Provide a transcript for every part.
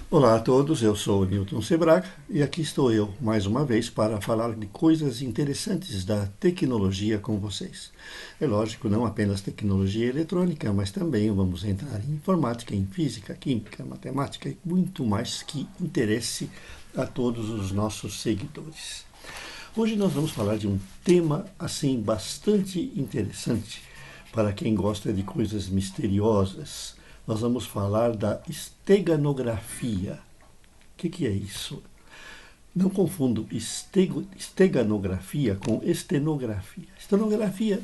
Olá a todos, eu sou o Newton Sebraga e aqui estou eu mais uma vez para falar de coisas interessantes da tecnologia com vocês. É lógico, não apenas tecnologia eletrônica, mas também vamos entrar em informática, em física, química, matemática e muito mais que interesse a todos os nossos seguidores. Hoje nós vamos falar de um tema assim bastante interessante para quem gosta de coisas misteriosas. Nós vamos falar da esteganografia. O que é isso? Não confundo esteganografia com estenografia. Estenografia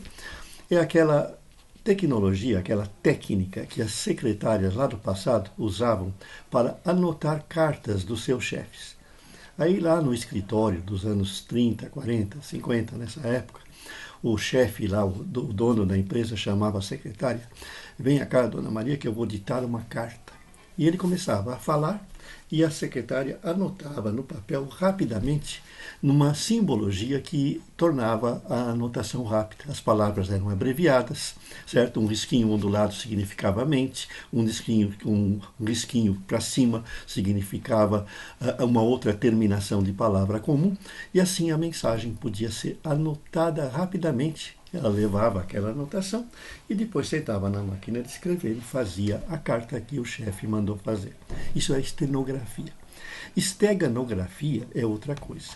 é aquela tecnologia, aquela técnica que as secretárias lá do passado usavam para anotar cartas dos seus chefes. Aí lá no escritório dos anos 30, 40, 50, nessa época, o chefe lá, o dono da empresa, chamava a secretária: "Venha cá, dona Maria, que eu vou ditar uma carta." E ele começava a falar e a secretária anotava no papel rapidamente, numa simbologia que tornava a anotação rápida. As palavras eram abreviadas, certo? Um risquinho ondulado significava mente, um risquinho para cima significava uma outra terminação de palavra comum, e assim a mensagem podia ser anotada rapidamente. Ela levava aquela anotação e depois sentava na máquina de escrever e fazia a carta que o chefe mandou fazer. Isso é estenografia. Esteganografia é outra coisa.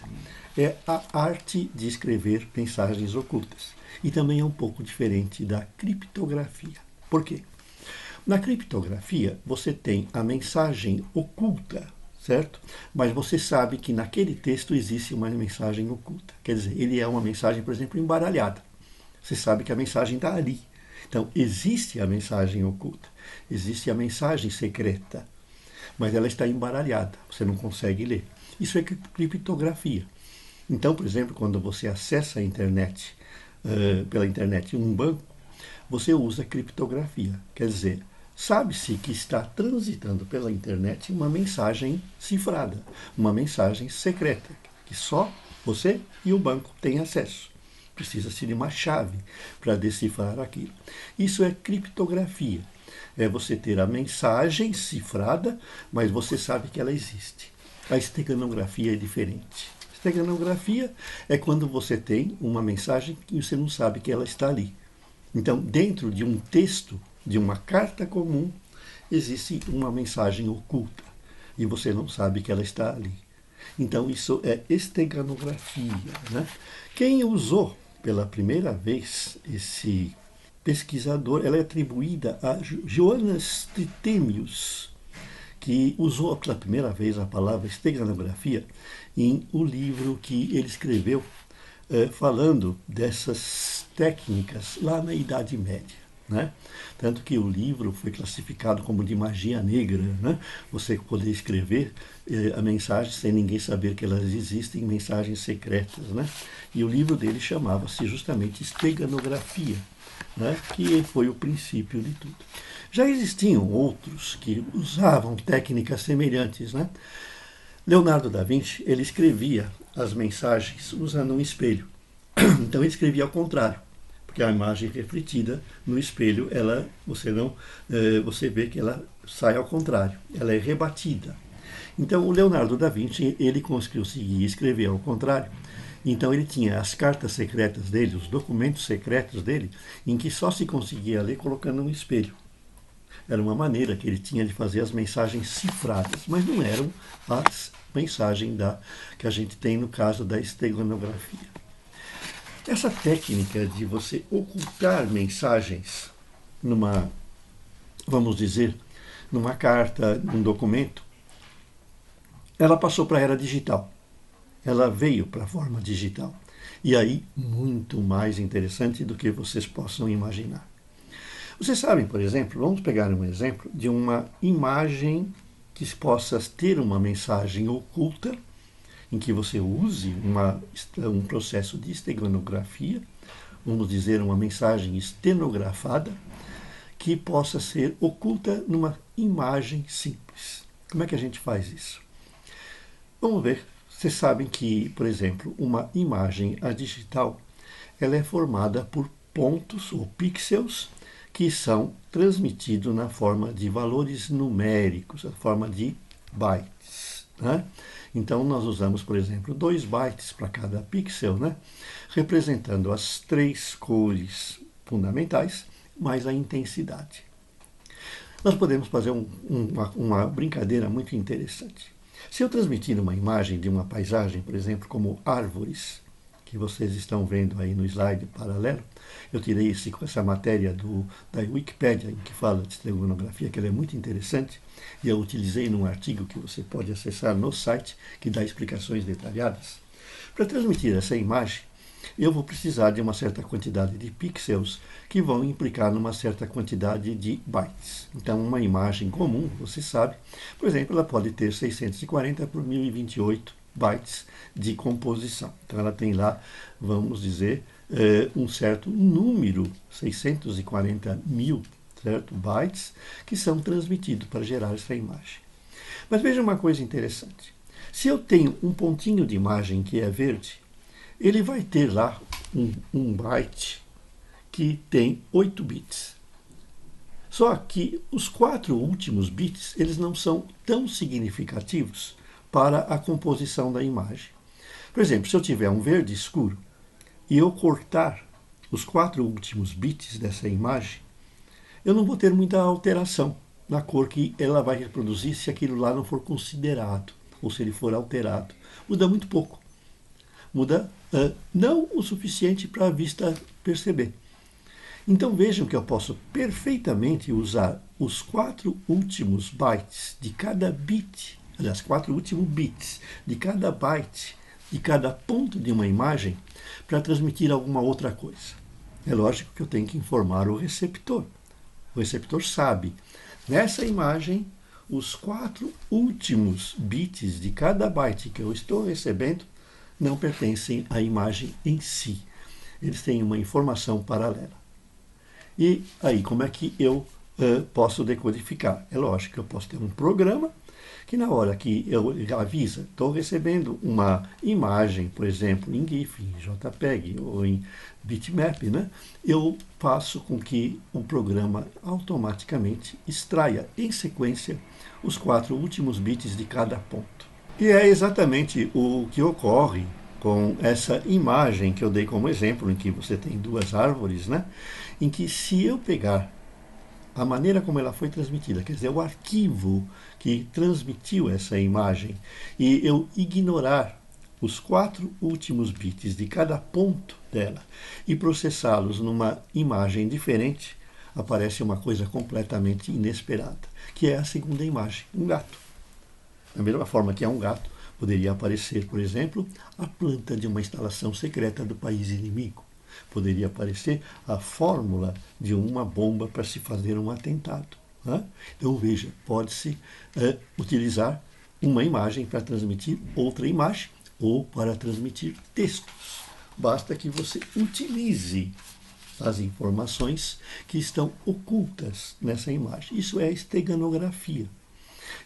É a arte de escrever mensagens ocultas. E também é um pouco diferente da criptografia. Por quê? Na criptografia, você tem a mensagem oculta, certo? Mas você sabe que naquele texto existe uma mensagem oculta. Quer dizer, ele é uma mensagem, por exemplo, embaralhada. Você sabe que a mensagem está ali. Então, existe a mensagem oculta, existe a mensagem secreta, mas ela está embaralhada, você não consegue ler. Isso é criptografia. Então, por exemplo, quando você acessa a internet, pela internet, um banco, você usa criptografia. Quer dizer, sabe-se que está transitando pela internet uma mensagem cifrada, uma mensagem secreta, que só você e o banco têm acesso. Precisa-se de uma chave para decifrar aquilo. Isso é criptografia. É você ter a mensagem cifrada, mas você sabe que ela existe. A esteganografia é diferente. Esteganografia é quando você tem uma mensagem e você não sabe que ela está ali. Então, dentro de um texto, de uma carta comum, existe uma mensagem oculta e você não sabe que ela está ali. Então, isso é esteganografia, né? Quem usou pela primeira vez esse pesquisador, ela é atribuída a Johannes Trithemius, que usou pela primeira vez a palavra esteganografia em o livro que ele escreveu falando dessas técnicas lá na Idade Média. Né? Tanto que o livro foi classificado como de magia negra, né? Você poder escrever a mensagem sem ninguém saber que elas existem, mensagens secretas, né? E o livro dele chamava-se justamente Esteganografia, né? Que foi o princípio de tudo. Já existiam outros que usavam técnicas semelhantes, né? Leonardo da Vinci, ele escrevia as mensagens usando um espelho. Então ele escrevia ao contrário, porque a imagem refletida no espelho, você vê que ela sai ao contrário, ela é rebatida. Então o Leonardo da Vinci, ele conseguia escrever ao contrário. Então ele tinha as cartas secretas dele, os documentos secretos dele, em que só se conseguia ler colocando um espelho. Era uma maneira que ele tinha de fazer as mensagens cifradas, mas não eram as mensagens que a gente tem no caso da esteganografia. Essa técnica de você ocultar mensagens numa, vamos dizer, numa carta, num documento, ela passou para a era digital. Ela veio para a forma digital. E aí, muito mais interessante do que vocês possam imaginar. Vocês sabem, por exemplo, vamos pegar um exemplo de uma imagem que possa ter uma mensagem oculta, em que você use um processo de esteganografia, vamos dizer, uma mensagem estenografada, que possa ser oculta numa imagem simples. Como é que a gente faz isso? Vamos ver. Vocês sabem que, por exemplo, uma imagem digital, ela é formada por pontos ou pixels que são transmitidos na forma de valores numéricos, a forma de bytes, né? Então, nós usamos, por exemplo, 2 bytes para cada pixel, né? Representando as 3 cores fundamentais, mais a intensidade. Nós podemos fazer uma brincadeira muito interessante. Se eu transmitir uma imagem de uma paisagem, por exemplo, como árvores, que vocês estão vendo aí no slide paralelo, eu tirei essa matéria da Wikipédia, em que fala de esteganografia, que ela é muito interessante, e eu utilizei num artigo que você pode acessar no site, que dá explicações detalhadas. Para transmitir essa imagem, eu vou precisar de uma certa quantidade de pixels que vão implicar numa certa quantidade de bytes. Então, uma imagem comum, você sabe, por exemplo, ela pode ter 640 por 1028 bytes de composição. Então, ela tem lá, vamos dizer, um certo número, 640 mil, certo, bytes, que são transmitidos para gerar essa imagem. Mas veja uma coisa interessante. Se eu tenho um pontinho de imagem que é verde, ele vai ter lá um byte que tem 8 bits. Só que os 4 últimos bits, eles não são tão significativos para a composição da imagem. Por exemplo, se eu tiver um verde escuro e eu cortar os 4 últimos bits dessa imagem, eu não vou ter muita alteração na cor que ela vai reproduzir se aquilo lá não for considerado, ou se ele for alterado. Muda muito pouco. Muda não o suficiente para a vista perceber. Então vejam que eu posso perfeitamente usar os 4 últimos bytes de cada bit, aliás, 4 últimos bits de cada byte, de cada ponto de uma imagem, para transmitir alguma outra coisa. É lógico que eu tenho que informar o receptor. O receptor sabe, nessa imagem, os 4 últimos bits de cada byte que eu estou recebendo não pertencem à imagem em si. Eles têm uma informação paralela. E aí, como é que eu posso decodificar? É lógico que eu posso ter um programa que na hora que eu avisa, estou recebendo uma imagem, por exemplo, em GIF, em JPEG ou em bitmap, né? Eu faço com que o programa automaticamente extraia em sequência os 4 últimos bits de cada ponto. E é exatamente o que ocorre com essa imagem que eu dei como exemplo, em que você tem 2 árvores, né? Em que se eu pegar a maneira como ela foi transmitida, quer dizer, o arquivo que transmitiu essa imagem, e eu ignorar os 4 últimos bits de cada ponto dela e processá-los numa imagem diferente, aparece uma coisa completamente inesperada, que é a segunda imagem, um gato. Da mesma forma que é um gato, poderia aparecer, por exemplo, a planta de uma instalação secreta do país inimigo. Poderia aparecer a fórmula de uma bomba para se fazer um atentado. Né? Então, veja, pode-se utilizar uma imagem para transmitir outra imagem ou para transmitir textos. Basta que você utilize as informações que estão ocultas nessa imagem. Isso é esteganografia.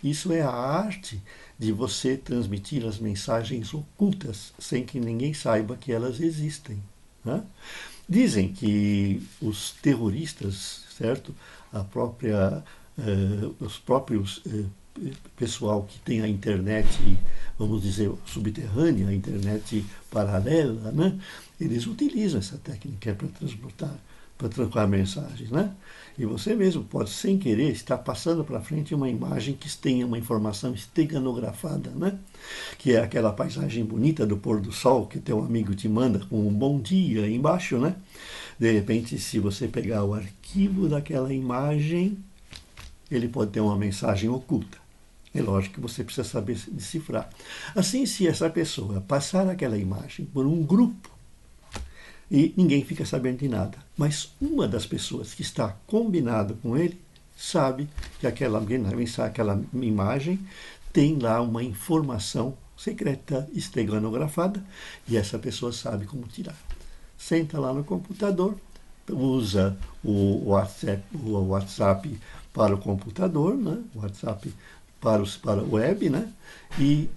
Isso é a arte de você transmitir as mensagens ocultas sem que ninguém saiba que elas existem. Né? Dizem que os terroristas, certo? Os próprios pessoal que tem a internet, vamos dizer, subterrânea, a internet paralela, né? Eles utilizam essa técnica para trocar mensagens, né? E você mesmo pode, sem querer, estar passando para frente uma imagem que tenha uma informação esteganografada, né? Que é aquela paisagem bonita do pôr do sol que teu amigo te manda com um bom dia embaixo, né? De repente, se você pegar o arquivo daquela imagem, ele pode ter uma mensagem oculta. É lógico que você precisa saber decifrar. Assim, se essa pessoa passar aquela imagem por um grupo, e ninguém fica sabendo de nada. Mas uma das pessoas que está combinado com ele sabe que aquela imagem tem lá uma informação secreta esteganografada e essa pessoa sabe como tirar. Senta lá no computador, usa o WhatsApp para o computador, né? O WhatsApp para o web, né? E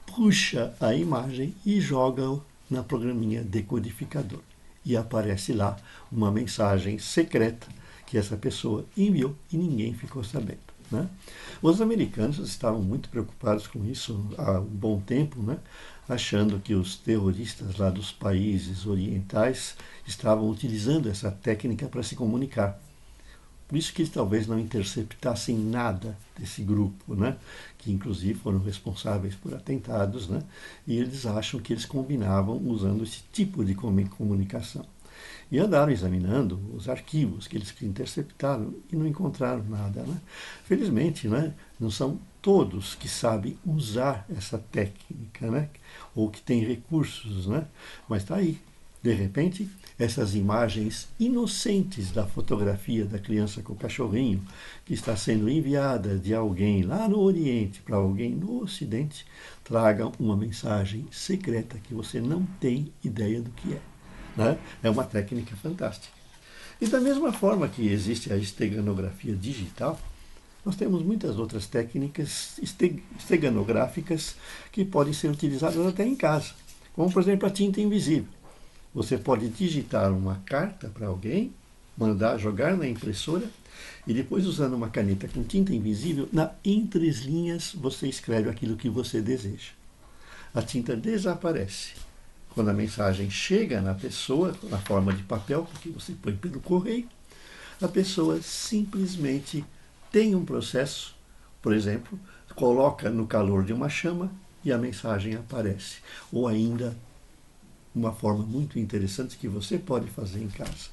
puxa a imagem e joga na programinha decodificador. E aparece lá uma mensagem secreta que essa pessoa enviou e ninguém ficou sabendo. né? Os americanos estavam muito preocupados com isso há um bom tempo, né? Achando que os terroristas lá dos países orientais estavam utilizando essa técnica para se comunicar. Por isso que eles talvez não interceptassem nada desse grupo, né? Que inclusive foram responsáveis por atentados, né? E eles acham que eles combinavam usando esse tipo de comunicação. E andaram examinando os arquivos que eles interceptaram e não encontraram nada, né? Felizmente, né, não são todos que sabem usar essa técnica, né? Ou que têm recursos, né? Mas está aí. De repente, essas imagens inocentes da fotografia da criança com o cachorrinho, que está sendo enviada de alguém lá no Oriente para alguém no Ocidente, tragam uma mensagem secreta que você não tem ideia do que é. Né? É uma técnica fantástica. E da mesma forma que existe a esteganografia digital, nós temos muitas outras técnicas esteganográficas que podem ser utilizadas até em casa, como por exemplo a tinta invisível. Você pode digitar uma carta para alguém, mandar jogar na impressora e depois, usando uma caneta com tinta invisível, na entrelinhas você escreve aquilo que você deseja. A tinta desaparece. Quando a mensagem chega na pessoa, na forma de papel, porque você põe pelo correio, a pessoa simplesmente tem um processo, por exemplo, coloca no calor de uma chama e a mensagem aparece. Ou ainda, uma forma muito interessante que você pode fazer em casa.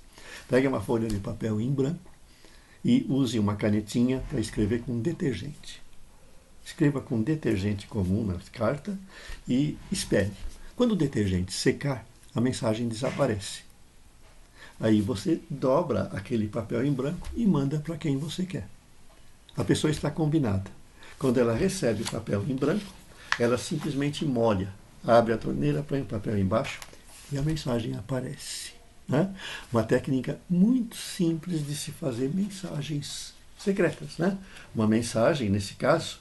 Pegue uma folha de papel em branco e use uma canetinha para escrever com detergente. Escreva com detergente comum na carta e espere. Quando o detergente secar, a mensagem desaparece. Aí você dobra aquele papel em branco e manda para quem você quer. A pessoa está combinada. Quando ela recebe o papel em branco, ela simplesmente molha, abre a torneira, põe o papel embaixo e a mensagem aparece. Né? Uma técnica muito simples de se fazer mensagens secretas. Né? Uma mensagem, nesse caso,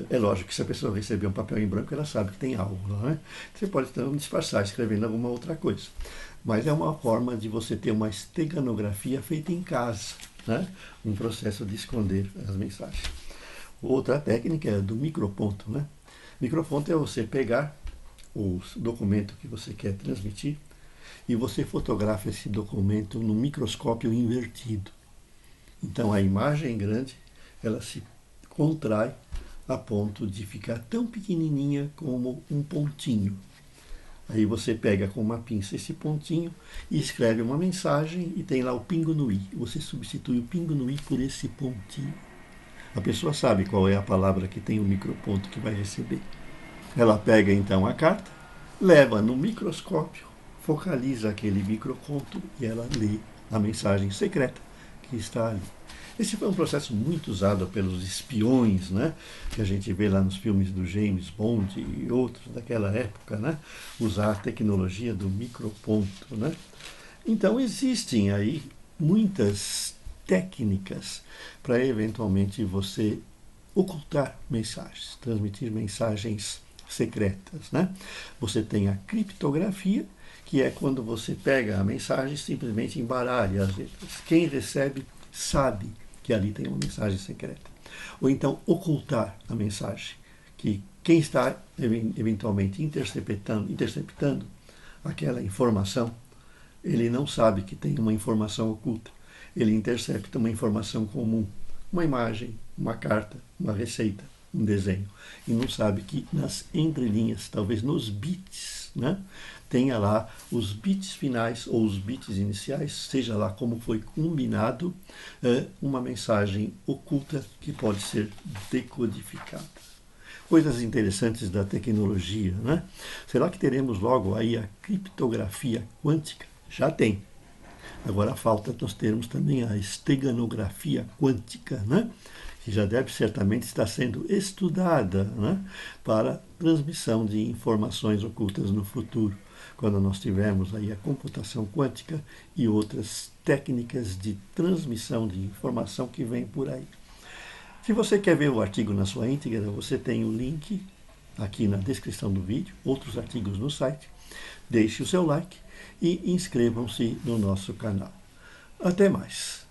é lógico que se a pessoa receber um papel em branco, ela sabe que tem algo. Não é? Você pode então disfarçar escrevendo alguma outra coisa. Mas é uma forma de você ter uma esteganografia feita em casa. Né? Um processo de esconder as mensagens. Outra técnica é do microponto. Né? Microponto é você pegar o documento que você quer transmitir e você fotografa esse documento no microscópio invertido. Então a imagem grande, ela se contrai a ponto de ficar tão pequenininha como um pontinho. Aí você pega com uma pinça esse pontinho e escreve uma mensagem e tem lá o pingo no i. Você substitui o pingo no i por esse pontinho. A pessoa sabe qual é a palavra que tem o microponto que vai receber. Ela pega então a carta, leva no microscópio, focaliza aquele microponto e ela lê a mensagem secreta que está ali. Esse foi um processo muito usado pelos espiões, né? Que a gente vê lá nos filmes do James Bond e outros daquela época, né? Usar a tecnologia do microponto, né? Então existem aí muitas técnicas para eventualmente você ocultar mensagens, transmitir mensagens secretas, né? Você tem a criptografia, que é quando você pega a mensagem e simplesmente embaralha as letras. Quem recebe sabe que ali tem uma mensagem secreta. Ou então ocultar a mensagem, que quem está eventualmente interceptando aquela informação, ele não sabe que tem uma informação oculta. Ele intercepta uma informação comum, uma imagem, uma carta, uma receita, um desenho, e não sabe que nas entrelinhas, talvez nos bits, né, tenha lá os bits finais ou os bits iniciais, seja lá como foi combinado, uma mensagem oculta que pode ser decodificada. Coisas interessantes da tecnologia, né? Será que teremos logo aí a criptografia quântica? Já tem. Agora falta nós termos também a esteganografia quântica, né? Que já deve certamente estar sendo estudada, né? Para transmissão de informações ocultas no futuro, quando nós tivermos aí a computação quântica e outras técnicas de transmissão de informação que vêm por aí. Se você quer ver o artigo na sua íntegra, você tem o link aqui na descrição do vídeo, outros artigos no site. Deixe o seu like e inscrevam-se no nosso canal. Até mais!